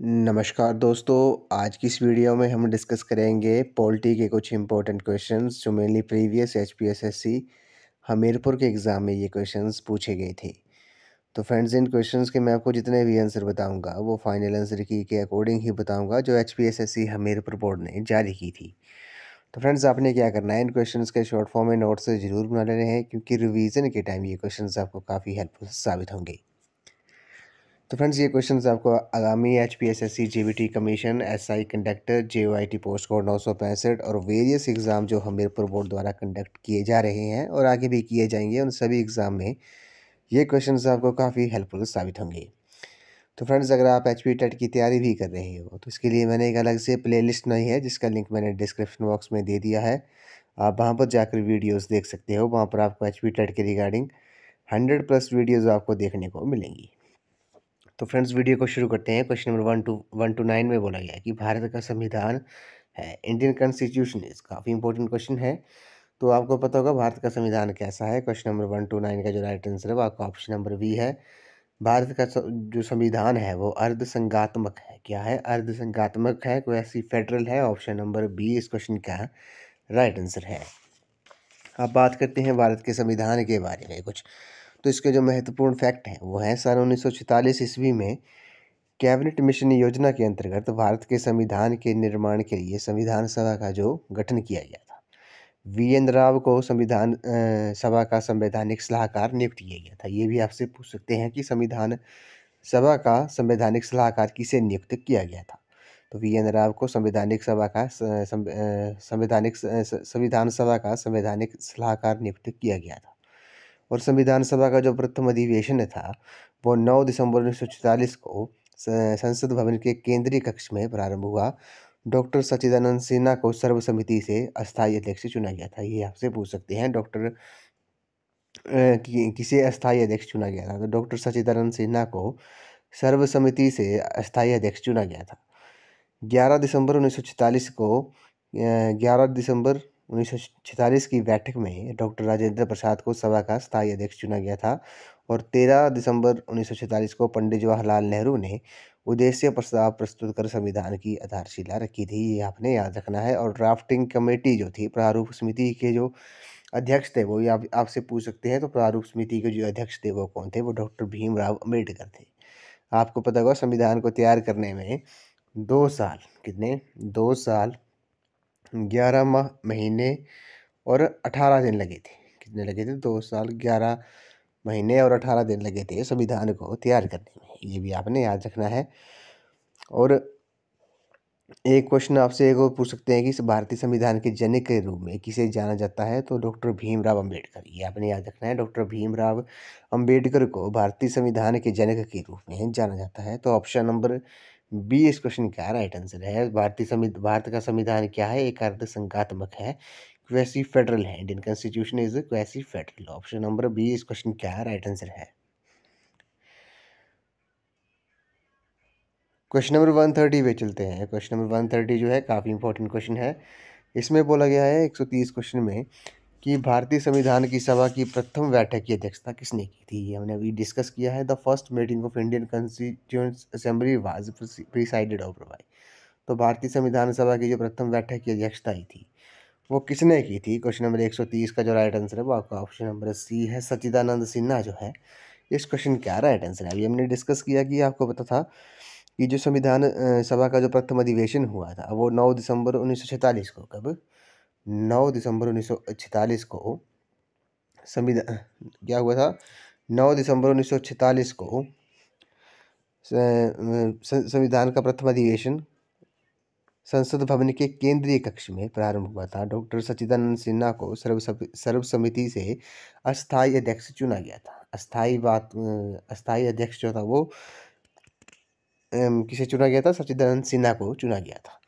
नमस्कार दोस्तों, आज की इस वीडियो में हम डिस्कस करेंगे पॉलिटी के कुछ इंपॉर्टेंट क्वेश्चंस जो मेनली प्रीवियस एचपीएसएससी हमीरपुर के एग्ज़ाम में ये क्वेश्चंस पूछे गए थे। तो फ्रेंड्स, इन क्वेश्चंस के मैं आपको जितने भी आंसर बताऊंगा वो फाइनल आंसर की के अकॉर्डिंग ही बताऊंगा जो एचपीएसएससी हमीरपुर बोर्ड ने जारी की थी। तो फ्रेंड्स, आपने क्या करना है, इन क्वेश्चंस के शॉर्ट फॉर्म में नोट्स ज़रूर बना लेने हैं क्योंकि रिवीजन के टाइम ये क्वेश्चन आपको काफ़ी हेल्पफुल साबित होंगे। तो फ्रेंड्स, ये क्वेश्चंस आपको आगामी HPSSC GBT commission SI conductor JOIT post code 965 और वेरियस एग्ज़ाम जो हमीरपुर बोर्ड द्वारा कंडक्ट किए जा रहे हैं और आगे भी किए जाएंगे, उन सभी एग्ज़ाम में ये क्वेश्चंस आपको काफ़ी हेल्पफुल साबित होंगे। तो फ्रेंड्स, अगर आप एचपी टेट की तैयारी भी कर रहे हो तो इसके लिए मैंने एक अलग से प्लेलिस्ट बनाई है जिसका लिंक मैंने डिस्क्रिप्शन बॉक्स में दे दिया है। आप वहाँ पर जाकर वीडियोज़ देख सकते हो। वहाँ पर आपको एचपी टेट के रिगार्डिंग 100+ वीडियोज़ आपको देखने को मिलेंगी। तो फ्रेंड्स, वीडियो को शुरू करते हैं। क्वेश्चन नंबर 1 to 9 में बोला गया है कि भारत का संविधान है, इंडियन कॉन्स्टिट्यूशन इज, काफ़ी इंपॉर्टेंट क्वेश्चन है। तो आपको पता होगा भारत का संविधान कैसा है। क्वेश्चन नंबर 1 to 9 का जो राइट आंसर है वो आपका ऑप्शन नंबर बी है। भारत का जो संविधान है वो अर्धसंघात्मक है। क्या है? अर्धसंघात्मक है, कोई ऐसी फेडरल है। ऑप्शन नंबर बी इस क्वेश्चन का राइट आंसर है। अब बात करते हैं भारत के संविधान के बारे में कुछ। तो इसके जो महत्वपूर्ण फैक्ट हैं वो हैं, सन 1946 ईस्वी में कैबिनेट मिशन योजना के अंतर्गत भारत के संविधान के निर्माण के लिए संविधान सभा का जो गठन किया गया था। वी.एन. राव को संविधान सभा का संवैधानिक सलाहकार नियुक्त किया गया था। ये भी आपसे पूछ सकते हैं कि संविधान सभा का संवैधानिक सलाहकार किसे नियुक्त किया गया था। तो वी.एन. राव को संवैधानिक सभा का संविधान सभा का संवैधानिक सलाहकार नियुक्त किया गया था। और संविधान सभा का जो प्रथम अधिवेशन था वो 9 दिसंबर 1944 को संसद भवन के केंद्रीय कक्ष में प्रारंभ हुआ। डॉक्टर सच्चिदानंद सिन्हा को सर्वसम्मति से अस्थायी अध्यक्ष चुना गया था। ये आपसे पूछ सकते हैं, डॉक्टर किसे अस्थायी अध्यक्ष चुना गया था। तो डॉक्टर सच्चिदानंद सिन्हा को सर्वसम्मति से अस्थायी अध्यक्ष चुना गया था। 11 दिसंबर 1946 को 11 दिसंबर 1946 की बैठक में डॉक्टर राजेंद्र प्रसाद को सभा का स्थायी अध्यक्ष चुना गया था। और 13 दिसंबर 1946 को पंडित जवाहरलाल नेहरू ने उद्देश्य प्रस्ताव प्रस्तुत कर संविधान की आधारशिला रखी थी। ये आपने याद रखना है। और ड्राफ्टिंग कमेटी जो थी, प्रारूप समिति के जो अध्यक्ष थे वो आपसे पूछ सकते हैं। तो प्रारूप समिति के जो अध्यक्ष थे वो कौन थे? वो डॉक्टर भीमराव अम्बेडकर थे। आपको पता होगा संविधान को तैयार करने में 2 साल, कितने? 2 साल 11 महीने और 18 दिन लगे थे। कितने लगे थे? 2 साल 11 महीने और 18 दिन लगे थे संविधान को तैयार करने में। ये भी आपने याद रखना है। और एक क्वेश्चन आपसे एक और पूछ सकते हैं कि इस भारतीय संविधान के जनक के रूप में किसे जाना जाता है? तो डॉक्टर भीमराव अम्बेडकर। ये आपने याद रखना है। डॉक्टर भीमराव अम्बेडकर को भारतीय संविधान के जनक के रूप में जाना जाता है। तो ऑप्शन नंबर बी इस क्वेश्चन का राइट आंसर है। भारत का संविधान क्या है? एक अर्धसंघात्मक है, क्वेसी फेडरल है। Indian constitution is quasi federal. Option number B इस क्वेश्चन का राइट आंसर है। क्वेश्चन नंबर 130 पे चलते हैं। क्वेश्चन नंबर 130 जो है काफ़ी इंपॉर्टेंट क्वेश्चन है। इसमें बोला गया है 130 क्वेश्चन में कि भारतीय संविधान की सभा की प्रथम बैठक की अध्यक्षता किसने की थी? ये हमने अभी डिस्कस किया है। The first meeting of Indian constituent assembly was presided over by. तो भारतीय संविधान सभा की जो प्रथम बैठक की अध्यक्षता ही थी वो किसने की थी? क्वेश्चन नंबर 130 का जो राइट आंसर है वो आपका ऑप्शन नंबर सी है। सच्चिदानंद सिन्हा जो है इस क्वेश्चन का राइट आंसर है। अभी हमने डिस्कस किया कि आपको पता था कि जो संविधान सभा का जो प्रथम अधिवेशन हुआ था वो 9 दिसंबर 1946 को, कब? 9 दिसंबर 1946 को संविधान क्या हुआ था? 9 दिसंबर 1946 को संविधान का प्रथम अधिवेशन संसद भवन के केंद्रीय कक्ष में प्रारंभ हुआ था। डॉक्टर सच्चिदानंद सिन्हा को सर्वसम्मति से अस्थायी अध्यक्ष चुना गया था। अस्थायी अध्यक्ष जो था वो किसे चुना गया था? सच्चिदानंद सिन्हा को चुना गया था।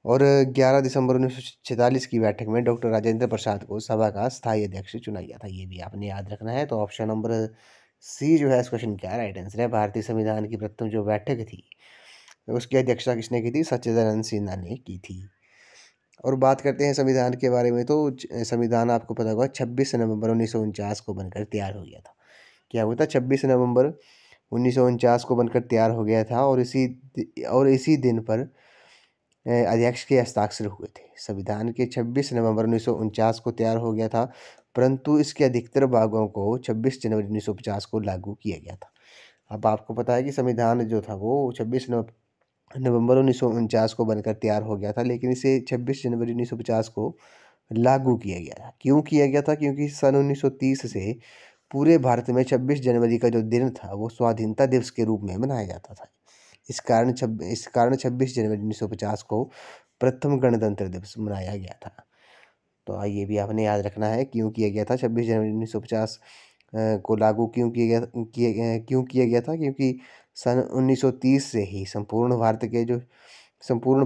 और 11 दिसंबर 1946 की बैठक में डॉक्टर राजेंद्र प्रसाद को सभा का स्थायी अध्यक्ष चुना गया था। ये भी आपने याद रखना है। तो ऑप्शन नंबर सी जो है इस क्वेश्चन का राइट आंसर है। भारतीय संविधान की प्रथम जो बैठक थी उसकी अध्यक्षता किसने की थी? सच्चिदानंद सिन्हा ने की थी। और बात करते हैं संविधान के बारे में। तो संविधान आपको पता होगा 26 नवंबर 1949 को बनकर तैयार हो गया था। क्या हुआ था? 26 नवंबर 1949 को बनकर तैयार हो गया था और इसी दिन पर अध्यक्ष के हस्ताक्षर हुए थे। संविधान के 26 नवंबर 1949 को तैयार हो गया था, परंतु इसके अधिकतर भागों को 26 जनवरी 1950 को लागू किया गया था। अब आपको पता है कि संविधान जो था वो 26 नवंबर 1949 को बनकर तैयार हो गया था, लेकिन इसे 26 जनवरी 1950 को लागू किया गया था। क्यों किया गया था? क्योंकि सन 1930 से पूरे भारत में 26 जनवरी का जो दिन था वो स्वाधीनता दिवस के रूप में मनाया जाता था। इस कारण 26 जनवरी 1950 को प्रथम गणतंत्र दिवस मनाया गया था। तो ये भी आपने याद रखना है, क्यों किया गया था 26 जनवरी 1950 को लागू क्यों किया गया था? क्योंकि सन 1930 से ही संपूर्ण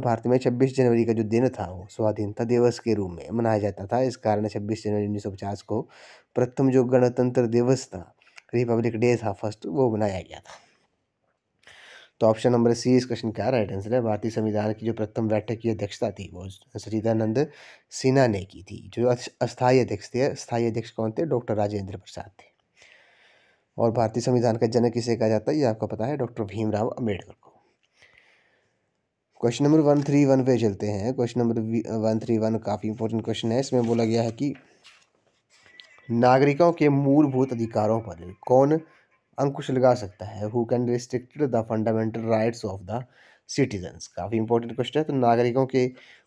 भारत में 26 जनवरी का जो दिन था वो स्वाधीनता दिवस के रूप में मनाया जाता था। इस कारण 26 जनवरी 1950 को प्रथम जो गणतंत्र दिवस था, रिपब्लिक डे था फर्स्ट, वो मनाया गया था। तो ऑप्शन नंबर सी इस क्वेश्चन का राइट आंसर है। भारतीय संविधान की जो प्रथम बैठक की अध्यक्षता थी वो सच्चिदानंद सिन्हा ने की थी। जो अस्थायी अध्यक्ष थे, अस्थायी अध्यक्ष कौन थे? डॉक्टर राजेंद्र प्रसाद थे। और भारतीय संविधान का जनक किसे कहा जाता है? ये आपको पता है, डॉक्टर भीमराव अम्बेडकर को। क्वेश्चन नंबर 131 पे चलते हैं। क्वेश्चन नंबर 131 काफ़ी इंपॉर्टेंट क्वेश्चन है। इसमें बोला गया है कि नागरिकों के मूलभूत अधिकारों पर कौन अंकुश लगा सकता है? Who can restrict the fundamental rights of the citizens. काफ़ी इंपॉर्टेंट क्वेश्चन है। तो नागरिकों के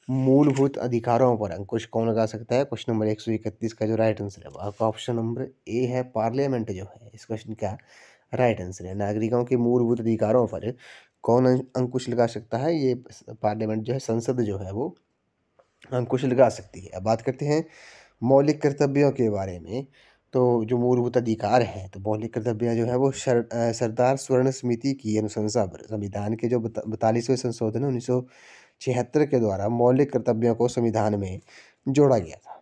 मूलभूत अधिकारों पर अंकुश कौन लगा सकता है? क्वेश्चन नंबर 131 का जो राइट आंसर है वो आपका ऑप्शन नंबर ए है, पार्लियामेंट जो है इस क्वेश्चन का राइट आंसर है। नागरिकों के मूलभूत अधिकारों पर कौन अंकुश लगा सकता है? ये पार्लियामेंट जो है, संसद जो है वो अंकुश लगा सकती है। अब बात करते हैं मौलिक कर्तव्यों के बारे में। तो जो मूलभूत अधिकार हैं, तो मौलिक कर्तव्य जो है वो सरदार स्वर्ण समिति की अनुशंसा पर संविधान के जो 42वें संशोधन 1976 के द्वारा मौलिक कर्तव्यों को संविधान में जोड़ा गया था।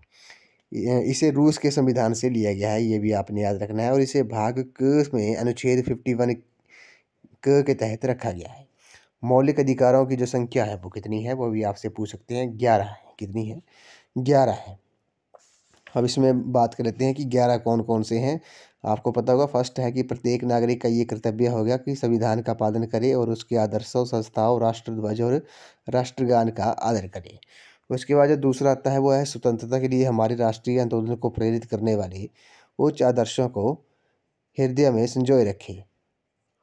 इसे रूस के संविधान से लिया गया है, ये भी आपने याद रखना है। और इसे भाग क में अनुच्छेद 51 क के तहत रखा गया है। मौलिक अधिकारों की जो संख्या है वो कितनी है? वो भी आपसे पूछ सकते हैं। 11 है। कितनी है? 11 है। अब इसमें बात कर लेते हैं कि 11 कौन कौन से हैं। आपको पता होगा, फर्स्ट है कि प्रत्येक नागरिक का ये कर्तव्य हो गया कि संविधान का पालन करे और उसके आदर्शों, संस्थाओं, राष्ट्रध्वज और राष्ट्रगान का आदर करे। उसके बाद जो दूसरा आता है वो है स्वतंत्रता के लिए हमारे राष्ट्रीय आंदोलन को प्रेरित करने वाले उच्च आदर्शों को हृदय में संजोए रखे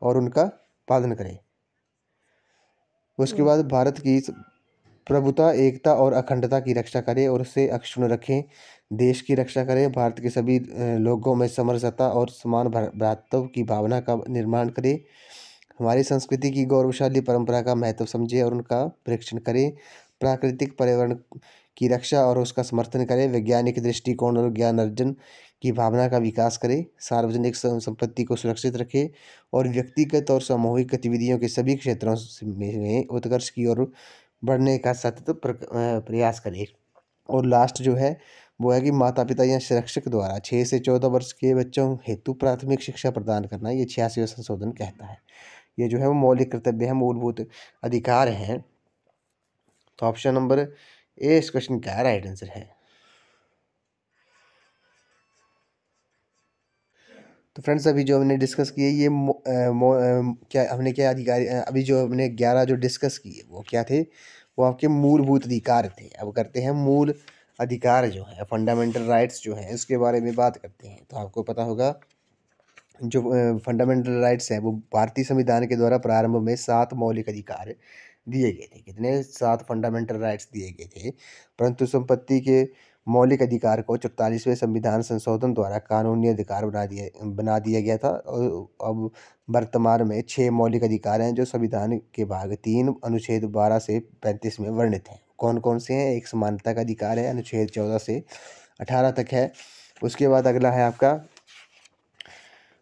और उनका पालन करे। उसके बाद भारत की प्रभुता, एकता और अखंडता की रक्षा करें और उसे अक्षुण्ण रखें। देश की रक्षा करें। भारत के सभी लोगों में समरसता और समान भ्रातृत्व की भावना का निर्माण करें। हमारी संस्कृति की गौरवशाली परंपरा का महत्व समझें और उनका परीक्षण करें। प्राकृतिक पर्यावरण की रक्षा और उसका समर्थन करें। वैज्ञानिक दृष्टिकोण और ज्ञान अर्जन की भावना का विकास करें। सार्वजनिक संपत्ति को सुरक्षित रखें और व्यक्तिगत और सामूहिक गतिविधियों के सभी क्षेत्रों में उत्कर्ष की ओर बढ़ने का सतत प्रयास करें। और लास्ट जो है वो है कि माता पिता या शिक्षक द्वारा 6 से 14 वर्ष के बच्चों हेतु प्राथमिक शिक्षा प्रदान करना, ये 86वां संशोधन कहता है। ये जो है वो मौलिक कर्तव्य है, मूलभूत अधिकार हैं। तो ऑप्शन नंबर ए इस क्वेश्चन का राइट आंसर है। तो फ्रेंड्स, अभी जो हमने डिस्कस किए ये क्या अधिकार, अभी जो हमने 11 जो डिस्कस किए वो क्या थे? वो आपके मूलभूत अधिकार थे। अब करते हैं मूल अधिकार जो है, फंडामेंटल राइट्स जो है, इसके बारे में बात करते हैं। तो आपको पता होगा जो फंडामेंटल राइट्स हैं वो भारतीय संविधान के द्वारा प्रारंभ में 7 मौलिक अधिकार दिए गए थे। कितने? 7 फंडामेंटल राइट्स दिए गए थे। परंतु संपत्ति के मौलिक अधिकार को 44वें संविधान संशोधन द्वारा कानूनी अधिकार बना दिया गया था। और अब वर्तमान में 6 मौलिक अधिकार हैं जो संविधान के भाग 3 अनुच्छेद 12 से 35 में वर्णित हैं। कौन कौन से हैं? एक समानता का अधिकार है, अनुच्छेद 14 से 18 तक है। उसके बाद अगला है आपका,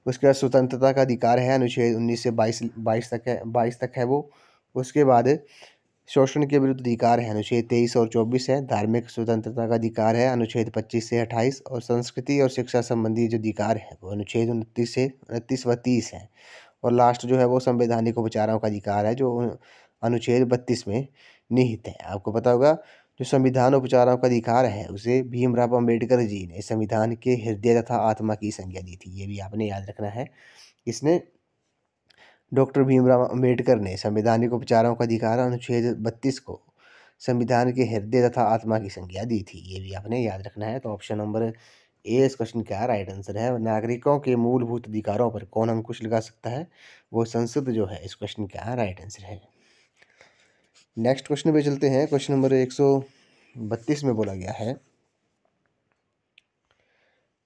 उसके बाद स्वतंत्रता का अधिकार है, अनुच्छेद 19 से 22 तक है वो। उसके बाद शोषण के विरुद्ध अधिकार है, अनुच्छेद 23 और 24 है। धार्मिक स्वतंत्रता का अधिकार है, अनुच्छेद 25 से 28। और संस्कृति और शिक्षा संबंधी जो अधिकार है वो अनुच्छेद 29 व 30 है। और लास्ट जो है वो संवैधानिक उपचारों का अधिकार है, जो अनुच्छेद 32 में निहित है। आपको पता होगा जो संविधान उपचारों का अधिकार है उसे भीमराव अम्बेडकर जी ने संविधान के हृदय तथा आत्मा की संज्ञा दी थी। ये भी आपने याद रखना है। किसने? डॉक्टर भीमराव अंबेडकर ने संवैधानिक उपचारों का अधिकार अनुच्छेद 32 को संविधान के हृदय तथा आत्मा की संज्ञा दी थी। ये भी आपने याद रखना है। तो ऑप्शन नंबर ए इस क्वेश्चन का राइट आंसर है। नागरिकों के मूलभूत अधिकारों पर कौन अंकुश लगा सकता है? वो संसद जो है इस क्वेश्चन का राइट आंसर है। नेक्स्ट क्वेश्चन पे चलते हैं। क्वेश्चन नंबर 132 में बोला गया है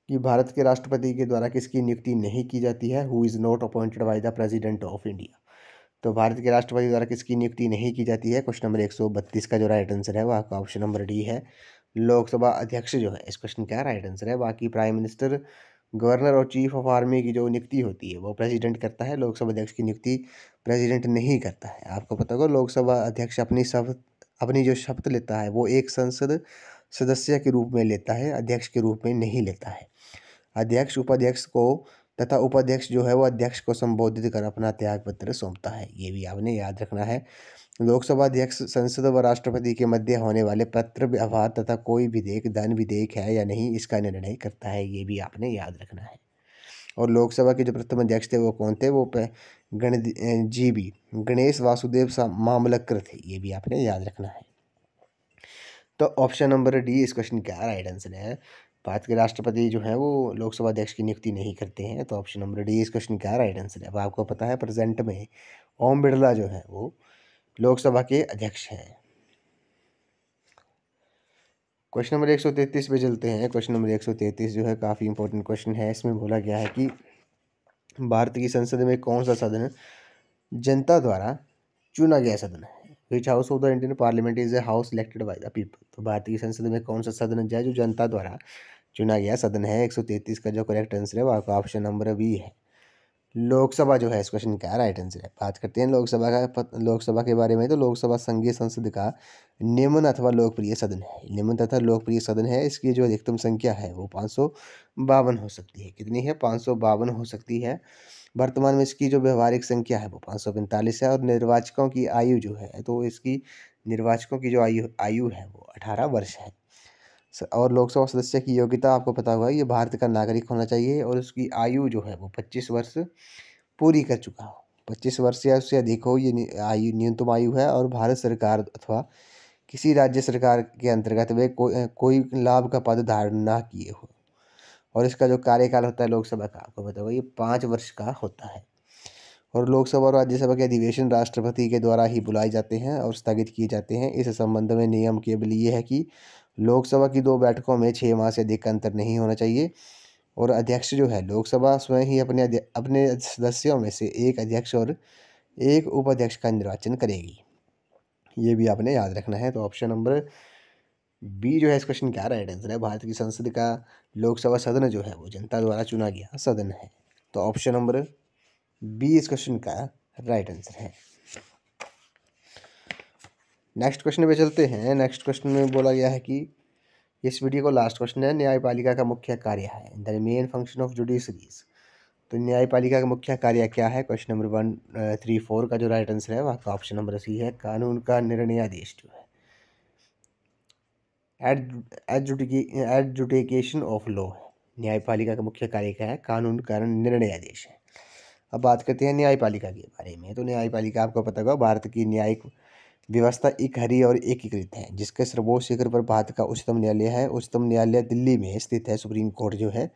कि भारत के राष्ट्रपति के द्वारा किसकी नियुक्ति नहीं की जाती है? Who is not appointed by the president of India. तो भारत के राष्ट्रपति द्वारा किसकी नियुक्ति नहीं की जाती है? क्वेश्चन नंबर 132 का जो राइट आंसर है वो आपका ऑप्शन नंबर डी है। लोकसभा अध्यक्ष जो है इस क्वेश्चन का राइट आंसर है। बाकी प्राइम मिनिस्टर, गवर्नर और चीफ ऑफ आर्मी की जो नियुक्ति होती है वो प्रेसिडेंट करता है। लोकसभा अध्यक्ष की नियुक्ति प्रेसिडेंट नहीं करता है। आपको पता होगा लोकसभा अध्यक्ष अपनी जो शपथ लेता है वो एक संसद सदस्य के रूप में लेता है, अध्यक्ष के रूप में नहीं लेता है। अध्यक्ष उपाध्यक्ष को तथा उपाध्यक्ष जो है वो अध्यक्ष को संबोधित कर अपना त्याग पत्र सौंपता है। ये भी आपने याद रखना है। लोकसभा अध्यक्ष संसद व राष्ट्रपति के मध्य होने वाले पत्र व्यवहार तथा कोई विधेयक धन विधेयक है या नहीं इसका निर्णय करता है। ये भी आपने याद रखना है। और लोकसभा के जो प्रथम अध्यक्ष थे वो कौन थे? वो जीबी गणेश वासुदेव मामलकर थे। ये भी आपने याद रखना है। तो ऑप्शन नंबर डी इस क्वेश्चन का राइट आंसर है। भारत के राष्ट्रपति जो है वो लोकसभा अध्यक्ष की नियुक्ति नहीं करते हैं। तो ऑप्शन नंबर डी इस क्वेश्चन का राइट आंसर है। अब आपको पता है प्रेजेंट में ओम बिरला जो है वो लोकसभा के अध्यक्ष हैं। क्वेश्चन नंबर 133 पे चलते हैं। क्वेश्चन नंबर 133 जो है काफ़ी इंपॉर्टेंट क्वेश्चन है। इसमें बोला गया है कि भारत की संसद में कौन सा सदन जनता द्वारा चुना गया सदन है? विच house of the Indian parliament is a house elected by the people. तो भारतीय संसद में कौन सा सदन है जो जनता द्वारा चुना गया सदन है? 133 का जो करेक्ट आंसर है वो आपका ऑप्शन नंबर बी है। लोकसभा जो है इस क्वेश्चन का राइट आंसर है। बात करते हैं लोकसभा के बारे में। तो लोकसभा संघीय संसद का निम्न अथवा लोकप्रिय सदन है। निम्न तथा लोकप्रिय सदन है। इसकी जो अधिकतम संख्या है वो 552 हो सकती है। कितनी है? 552 हो सकती है। वर्तमान में इसकी जो व्यवहारिक संख्या है वो 545 है। और निर्वाचकों की आयु जो है तो इसकी निर्वाचकों की जो आयु है वो 18 वर्ष है। और लोकसभा सदस्य की योग्यता आपको पता होगा ये भारत का नागरिक होना चाहिए और उसकी आयु जो है वो 25 वर्ष पूरी कर चुका हो। 25 वर्ष या उससे अधिक हो ये आयु न्यूनतम आयु है। और भारत सरकार अथवा किसी राज्य सरकार के अंतर्गत वे कोई लाभ का पद धारण ना किए हो। और इसका जो कार्यकाल होता है लोकसभा का आपको पता होगा ये 5 वर्ष का होता है। और लोकसभा और राज्यसभा के अधिवेशन राष्ट्रपति के द्वारा ही बुलाए जाते हैं और स्थगित किए जाते हैं। इस संबंध में नियम केवल ये है कि लोकसभा की 2 बैठकों में 6 माह से अधिक का अंतर नहीं होना चाहिए। और अध्यक्ष जो है लोकसभा स्वयं ही अपने सदस्यों में से एक अध्यक्ष और एक उपाध्यक्ष का निर्वाचन करेगी। ये भी आपने याद रखना है। तो ऑप्शन नंबर बी जो है इस क्वेश्चन का राइट आंसर है। भारत की संसद का लोकसभा सदन जो है वो जनता द्वारा चुना गया सदन है। तो ऑप्शन नंबर बी इस क्वेश्चन का राइट आंसर है। नेक्स्ट क्वेश्चन पे चलते हैं। नेक्स्ट क्वेश्चन में बोला गया है कि इस वीडियो को लास्ट क्वेश्चन है। न्यायपालिका का मुख्य कार्य है the main function of judiciary's. तो न्यायपालिका का मुख्य कार्य क्या है? क्वेश्चन नंबर 134 का जो राइट आंसर है वह आपका ऑप्शन नंबर सी है। कानून का निर्णयादेश जो है एडजुडिकेशन ऑफ लॉ है। न्यायपालिका का मुख्य कार्य क्या है? कानून का निर्णयादेश है। अब बात करते हैं न्यायपालिका के बारे में। तो न्यायपालिका आपको पता होगा भारत की न्यायिक व्यवस्था इकहरी और एकीकृत है जिसके सर्वोच्च शिखर पर भारत का उच्चतम न्यायालय है। उच्चतम न्यायालय दिल्ली में स्थित है, सुप्रीम कोर्ट जो है।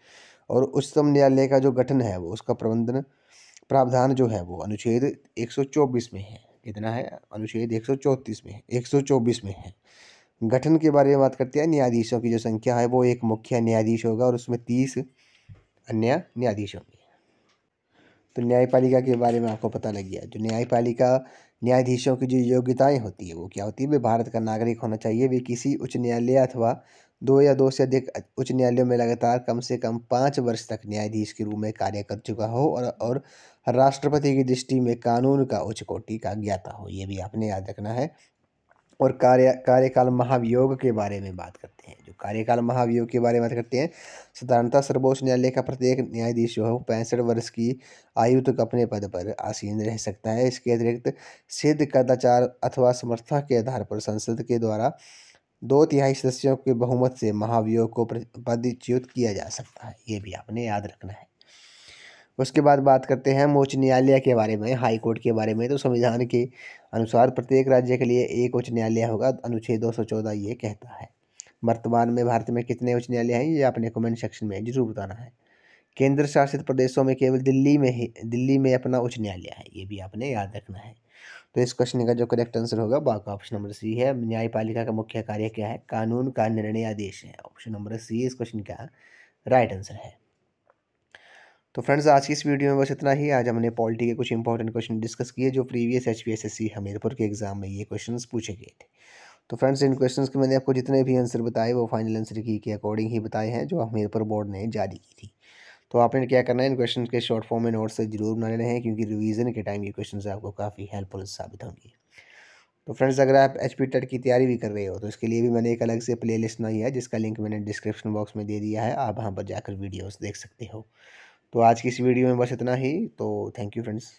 और उच्चतम न्यायालय का जो गठन है वो उसका प्रावधान जो है वो अनुच्छेद 124 में है। कितना है? अनुच्छेद 134 में है, 124 में है। गठन के बारे में बात करते हैं। न्यायाधीशों की जो संख्या है वो एक मुख्य न्यायाधीश होगा और उसमें 30 अन्य न्यायाधीश होंगे। तो न्यायपालिका के बारे में आपको पता लग गया। जो न्यायपालिका न्यायाधीशों की जो योग्यताएं होती है वो क्या होती है? वे भारत का नागरिक होना चाहिए। वे किसी उच्च न्यायालय अथवा 2 या 2 से अधिक उच्च न्यायालयों में लगातार कम से कम 5 वर्ष तक न्यायाधीश के रूप में कार्य कर चुका हो और राष्ट्रपति की दृष्टि में कानून का उच्च कोटि का ज्ञाता हो। ये भी आपने याद रखना है। और कार्यकाल महाभियोग के बारे में बात करते हैं। जो कार्यकाल महाभियोग के बारे में बात करते हैं, साधारणतः सर्वोच्च न्यायालय का प्रत्येक न्यायाधीश जो है 65 वर्ष की आयु तक अपने पद पर आसीन रह सकता है। इसके अतिरिक्त सिद्ध कदाचार अथवा समर्था के आधार पर संसद के द्वारा 2/3 सदस्यों के बहुमत से महाभियोग को पदच्युत किया जा सकता है। ये भी आपने याद रखना है। उसके बाद बात करते हैं हम उच्च न्यायालय के बारे में, हाई कोर्ट के बारे में। तो संविधान के अनुसार प्रत्येक राज्य के लिए एक उच्च न्यायालय होगा, अनुच्छेद 214 ये कहता है। वर्तमान में भारत में कितने उच्च न्यायालय हैं, ये आपने कमेंट सेक्शन में जरूर बताना है। केंद्र शासित प्रदेशों में केवल दिल्ली में अपना उच्च न्यायालय है, ये भी आपने याद रखना है। तो इस क्वेश्चन का जो करेक्ट आंसर होगा बाका ऑप्शन नंबर सी है। न्यायपालिका का मुख्य कार्य क्या है, कानून का निर्णय आदेश है। ऑप्शन नंबर सी इस क्वेश्चन का राइट आंसर है। तो फ्रेंड्स आज की इस वीडियो में बस इतना ही। आज हमने पॉलिटी के कुछ इंपॉर्टेंट क्वेश्चन डिस्कस किए जो प्रीवियस HPSSC हमीरपुर के एग्जाम में ये क्वेश्चंस पूछे गए थे। तो फ्रेंड्स इन क्वेश्चंस के मैंने आपको जितने भी आंसर बताए वो फाइनल आंसर की के अकॉर्डिंग ही बताए हैं जो हमीरपुर बोर्ड ने जारी की थी। तो आपने क्या करना है, इन क्वेश्चन के शॉर्ट फॉर्म में नोट्स से जरूर बना लेने हैं क्योंकि रिवीजन के टाइम ये क्वेश्चन आपको काफ़ी हेल्पफुल साबित होंगे। तो फ्रेंड्स अगर आप HP टेट की तैयारी भी कर रहे हो तो इसके लिए भी मैंने एक अलग से प्लेलिस्ट बनाई है जिसका लिंक मैंने डिस्क्रिप्शन बॉक्स में दे दिया है, आप वहाँ पर जाकर वीडियोस देख सकते हो। तो आज की इस वीडियो में बस इतना ही। तो थैंक यू फ्रेंड्स।